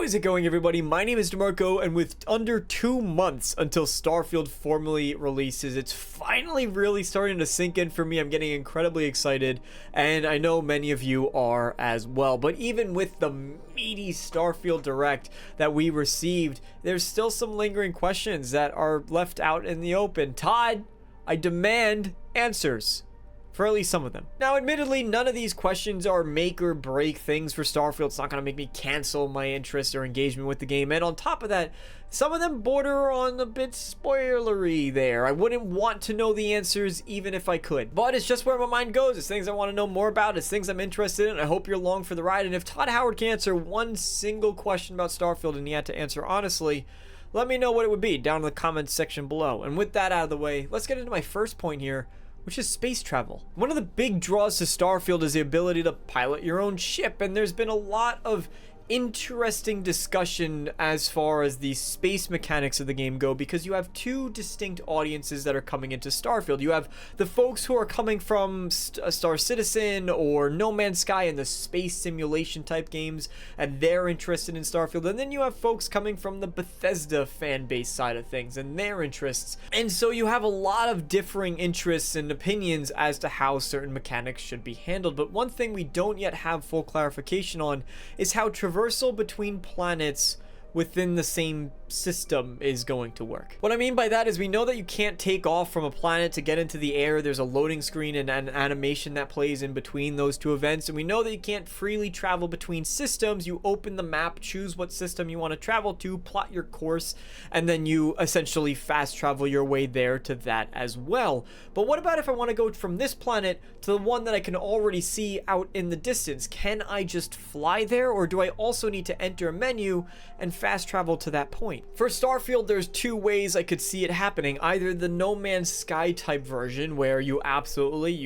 is it going, everybody? My name is DeMarco, and with under 2 months until Starfield formally releases, it's finally really starting to sink in for me. I'm getting incredibly excited, and I know many of you are as well. But even with the meaty Starfield Direct that we received, there's still some lingering questions that are left out in the open. Todd, I demand answers for at least some of them. Now, admittedly, none of these questions are make or break things for Starfield. It's not going to make me cancel my interest or engagement with the game. And on top of that, some of them border on a bit spoilery there. I wouldn't want to know the answers even if I could. But it's just where my mind goes. It's things I want to know more about. It's things I'm interested in. I hope you're along for the ride. And if Todd Howard can answer one single question about Starfield and he had to answer honestly, let me know what it would be down in the comments section below. And with that out of the way, let's get into my first point here, which is space travel. One of the big draws to Starfield is the ability to pilot your own ship, and there's been a lot of interesting discussion as far as the space mechanics of the game go, because you have two distinct audiences that are coming into Starfield. You have the folks who are coming from Star Citizen or No Man's Sky and the space simulation type games, and they're interested in Starfield. And then you have folks coming from the Bethesda fan base side of things and their interests. And so you have a lot of differing interests and opinions as to how certain mechanics should be handled. But one thing we don't yet have full clarification on is how traversal between planets within the same system is going to work. What I mean by that is we know that you can't take off from a planet to get into the air. There's a loading screen and an animation that plays in between those two events. And we know that you can't freely travel between systems. You open the map, choose what system you want to travel to, plot your course, and then you essentially fast travel your way there to that as well. But what about if I want to go from this planet to the one that I can already see out in the distance? Can I just fly there, or do I also need to enter a menu and fast travel to that point? For Starfield, there's two ways I could see it happening. Either the No Man's Sky type version, where you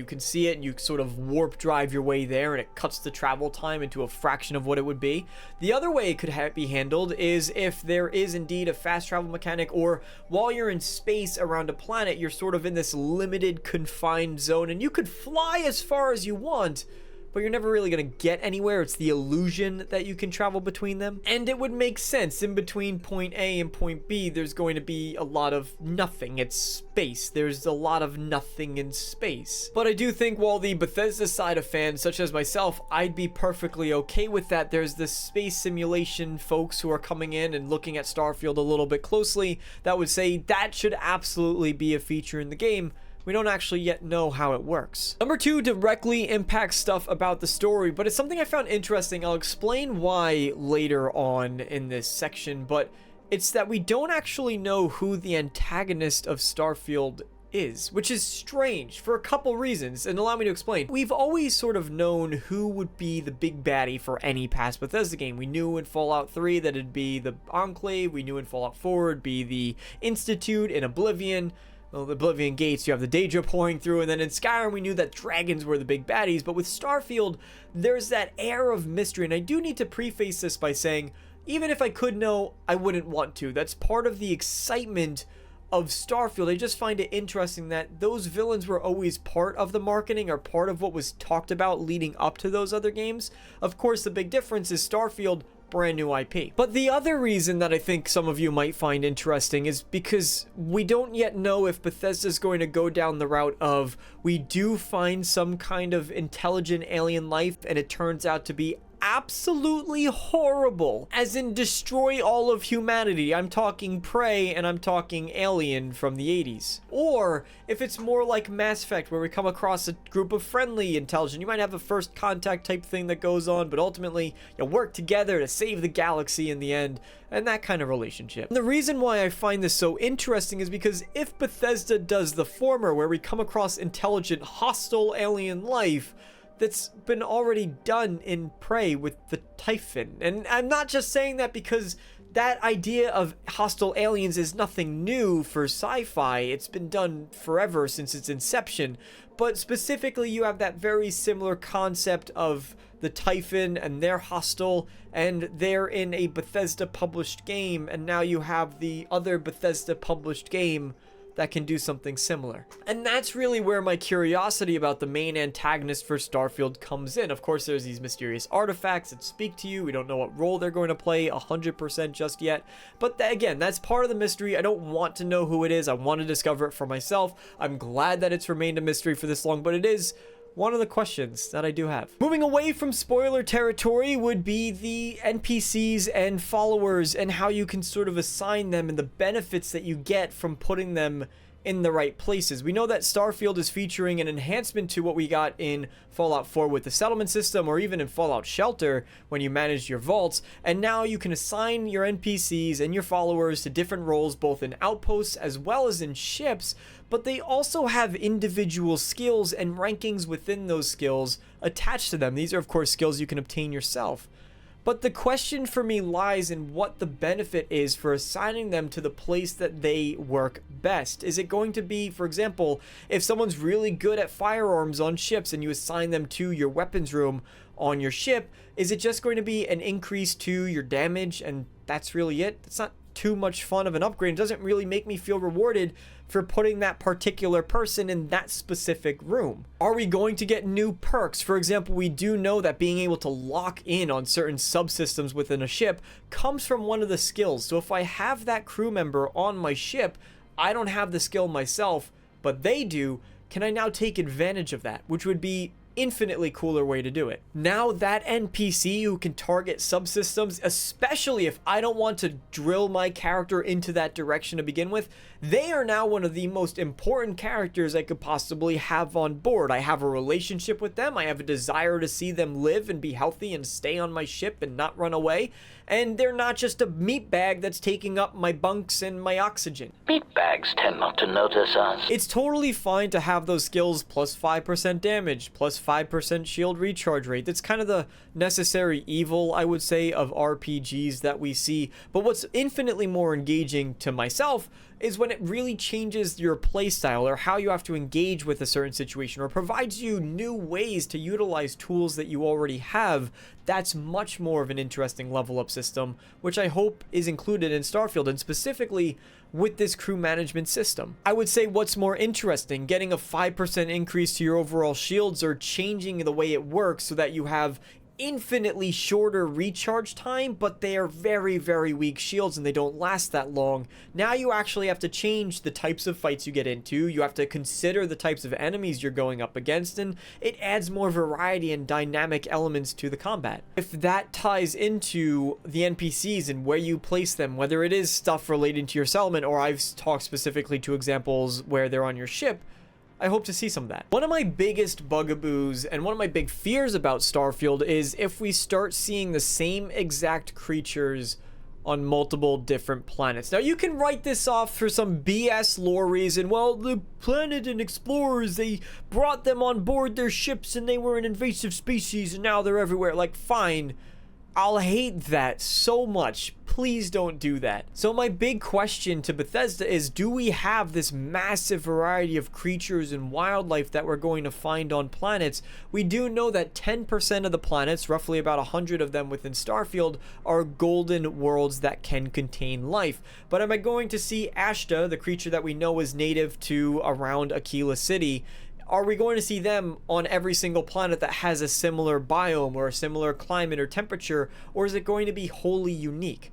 can see it and you sort of warp drive your way there and it cuts the travel time into a fraction of what it would be. The other way it could be handled is if there is indeed a fast travel mechanic, or while you're in space around a planet, you're sort of in this limited confined zone and you could fly as far as you want, but you're never really going to get anywhere. It's the illusion that you can travel between them. And it would make sense. In between point A and point B, there's going to be a lot of nothing. It's space. There's a lot of nothing in space. But I do think while the Bethesda side of fans, such as myself, I'd be perfectly okay with that. There's the space simulation folks who are coming in and looking at Starfield a little bit closely that would say that should absolutely be a feature in the game. We don't actually yet know how it works. Number two directly impacts stuff about the story, but it's something I found interesting. I'll explain why later on in this section, but it's that we don't actually know who the antagonist of Starfield is, which is strange for a couple reasons, and allow me to explain. We've always sort of known who would be the big baddie for any past Bethesda game. We knew in Fallout 3 that it'd be the Enclave. We knew in Fallout 4 it'd be the Institute. In Oblivion, well, the Oblivion Gates, you have the Daedra pouring through, and then in Skyrim we knew that dragons were the big baddies. But with Starfield, there's that air of mystery, and I do need to preface this by saying, even if I could know, I wouldn't want to. That's part of the excitement of Starfield. I just find it interesting that those villains were always part of the marketing, or part of what was talked about leading up to those other games. Of course, the big difference is Starfield, brand new IP. But the other reason that I think some of you might find interesting is because we don't yet know if Bethesda's going to go down the route of, we do find some kind of intelligent alien life and it turns out to be absolutely horrible, as in destroy all of humanity. I'm talking Prey and I'm talking Alien from the 80s. Or if it's more like Mass Effect, where we come across a group of friendly intelligent, you might have a first contact type thing that goes on, but ultimately you work together to save the galaxy in the end, and that kind of relationship. And the reason why I find this so interesting is because if Bethesda does the former, where we come across intelligent hostile alien life, that's been already done in Prey with the Typhon. And I'm not just saying that because that idea of hostile aliens is nothing new for sci-fi. It's been done forever since its inception. But specifically, you have that very similar concept of the Typhon, and they're hostile, and they're in a Bethesda published game, and now you have the other Bethesda published game that can do something similar. And that's really where my curiosity about the main antagonist for Starfield comes in. Of course, there's these mysterious artifacts that speak to you. We don't know what role they're going to play 100% just yet. But again, that's part of the mystery. I don't want to know who it is. I want to discover it for myself. I'm glad that it's remained a mystery for this long, but it is one of the questions that I do have. Moving away from spoiler territory would be the NPCs and followers and how you can sort of assign them and the benefits that you get from putting them in the right places. We know that Starfield is featuring an enhancement to what we got in Fallout 4 with the settlement system, or even in Fallout Shelter when you manage your vaults, and now you can assign your NPCs and your followers to different roles both in outposts as well as in ships, but they also have individual skills and rankings within those skills attached to them. These are of course skills you can obtain yourself. But the question for me lies in what the benefit is for assigning them to the place that they work best. Is it going to be, for example, if someone's really good at firearms on ships and you assign them to your weapons room on your ship, is it just going to be an increase to your damage and that's really it? It's not too much fun of an upgrade. It doesn't really make me feel rewarded for putting that particular person in that specific room. Are we going to get new perks? For example, we do know that being able to lock in on certain subsystems within a ship comes from one of the skills. So if I have that crew member on my ship, I don't have the skill myself, but they do, can I now take advantage of that? Which would be infinitely cooler way to do it. Now that NPC who can target subsystems, especially if I don't want to drill my character into that direction to begin with, they are now one of the most important characters I could possibly have on board. I have a relationship with them. I have a desire to see them live and be healthy and stay on my ship and not run away. And they're not just a meat bag that's taking up my bunks and my oxygen. Meat bags tend not to notice us. It's totally fine to have those skills plus 5% damage, plus 5% shield recharge rate. That's kind of the necessary evil, I would say, of RPGs that we see. But what's infinitely more engaging to myself is when it really changes your playstyle or how you have to engage with a certain situation, or provides you new ways to utilize tools that you already have. That's much more of an interesting level up system, which I hope is included in Starfield, and specifically with this crew management system. I would say what's more interesting, getting a 5% increase to your overall shields, or changing the way it works so that you have infinitely shorter recharge time, but they are very, very weak shields and they don't last that long. Now you actually have to change the types of fights you get into. You have to consider the types of enemies you're going up against, and it adds more variety and dynamic elements to the combat. If that ties into the NPCs and where you place them, whether it is stuff relating to your settlement, or I've talked specifically to examples where they're on your ship, I hope to see some of that. One of my biggest bugaboos and one of my big fears about Starfield is if we start seeing the same exact creatures on multiple different planets. Now, you can write this off for some BS lore reason. Well, the planet and explorers, they brought them on board their ships and they were an invasive species and now they're everywhere. Like, fine. I'll hate that so much. Please don't do that. So my big question to Bethesda is, do we have this massive variety of creatures and wildlife that we're going to find on planets? We do know that 10% of the planets, roughly about 100 of them within Starfield, are golden worlds that can contain life. But am I going to see Ashta, the creature that we know is native to around Aquila City? Are we going to see them on every single planet that has a similar biome or a similar climate or temperature, or is it going to be wholly unique?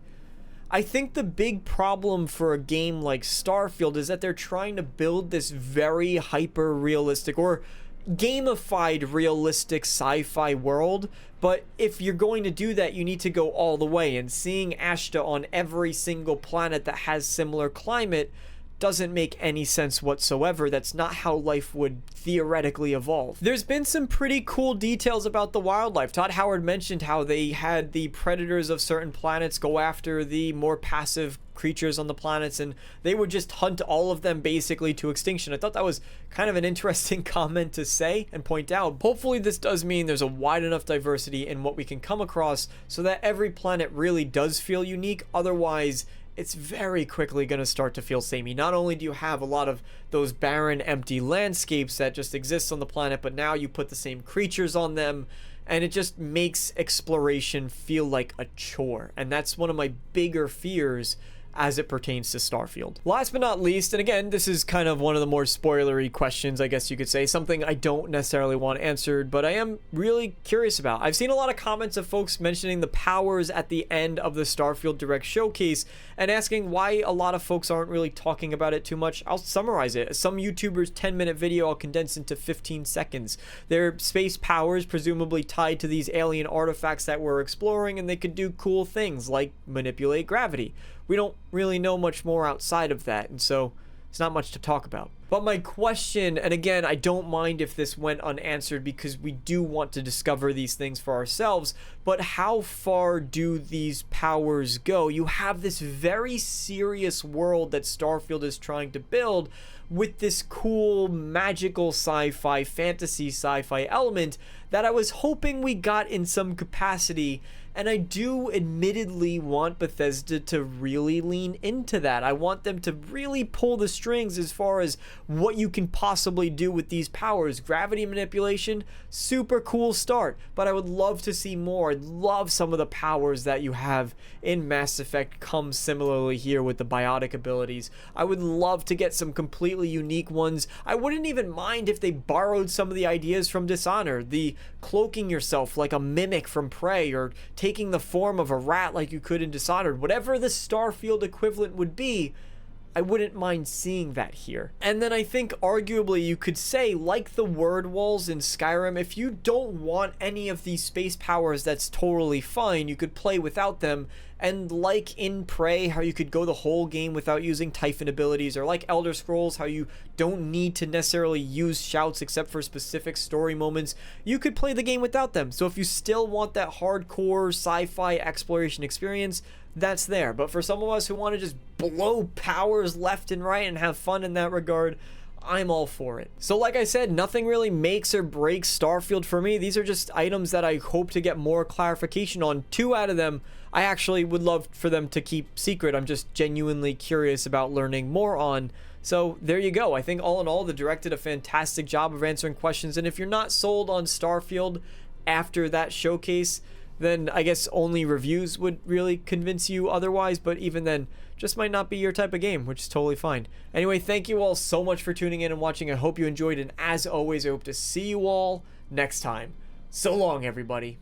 I think the big problem for a game like Starfield is that they're trying to build this very hyper-realistic or gamified realistic sci-fi world, but if you're going to do that, you need to go all the way, and seeing Ashta on every single planet that has similar climate doesn't make any sense whatsoever. That's not how life would theoretically evolve. There's been some pretty cool details about the wildlife. Todd Howard mentioned how they had the predators of certain planets go after the more passive creatures on the planets, and they would just hunt all of them basically to extinction. I thought that was kind of an interesting comment to say and point out. Hopefully this does mean there's a wide enough diversity in what we can come across so that every planet really does feel unique. Otherwise, it's very quickly going to start to feel samey. Not only do you have a lot of those barren, empty landscapes that just exist on the planet, but now you put the same creatures on them, and it just makes exploration feel like a chore. And that's one of my bigger fears as it pertains to Starfield. Last but not least, and again, this is kind of one of the more spoilery questions, I guess you could say, something I don't necessarily want answered, but I am really curious about. I've seen a lot of comments of folks mentioning the powers at the end of the Starfield Direct showcase and asking why a lot of folks aren't really talking about it too much. I'll summarize it. Some YouTubers' 10-minute video I'll condense into 15 seconds. They're space powers, presumably tied to these alien artifacts that we're exploring, and they could do cool things like manipulate gravity. We don't really know much more outside of that, and so it's not much to talk about. But my question, and again, I don't mind if this went unanswered because we do want to discover these things for ourselves, but how far do these powers go? You have this very serious world that Starfield is trying to build with this cool magical sci-fi, fantasy sci-fi element that I was hoping we got in some capacity. And I do admittedly want Bethesda to really lean into that. I want them to really pull the strings as far as what you can possibly do with these powers. Gravity manipulation, super cool start, but I would love to see more. I'd love some of the powers that you have in Mass Effect come similarly here with the biotic abilities. I would love to get some completely unique ones. I wouldn't even mind if they borrowed some of the ideas from Dishonored, the cloaking yourself like a mimic from Prey, or taking the form of a rat like you could in Dishonored. Whatever the Starfield equivalent would be, I wouldn't mind seeing that here. And then I think arguably you could say, like the word walls in Skyrim, if you don't want any of these space powers, that's totally fine. You could play without them. And like in Prey, how you could go the whole game without using Typhon abilities, or like Elder Scrolls, how you don't need to necessarily use shouts except for specific story moments, you could play the game without them. So if you still want that hardcore sci-fi exploration experience, that's there. But for some of us who want to just blow powers left and right and have fun in that regard, I'm all for it. So like I said, nothing really makes or breaks Starfield for me. These are just items that I hope to get more clarification on. 2 out of them I actually would love for them to keep secret. I'm just genuinely curious about learning more on. So there you go. I think all in all, the Direct did a fantastic job of answering questions. And if you're not sold on Starfield after that showcase, then I guess only reviews would really convince you otherwise. But even then, just might not be your type of game, which is totally fine. Anyway, thank you all so much for tuning in and watching. I hope you enjoyed, and as always, I hope to see you all next time. So long, everybody.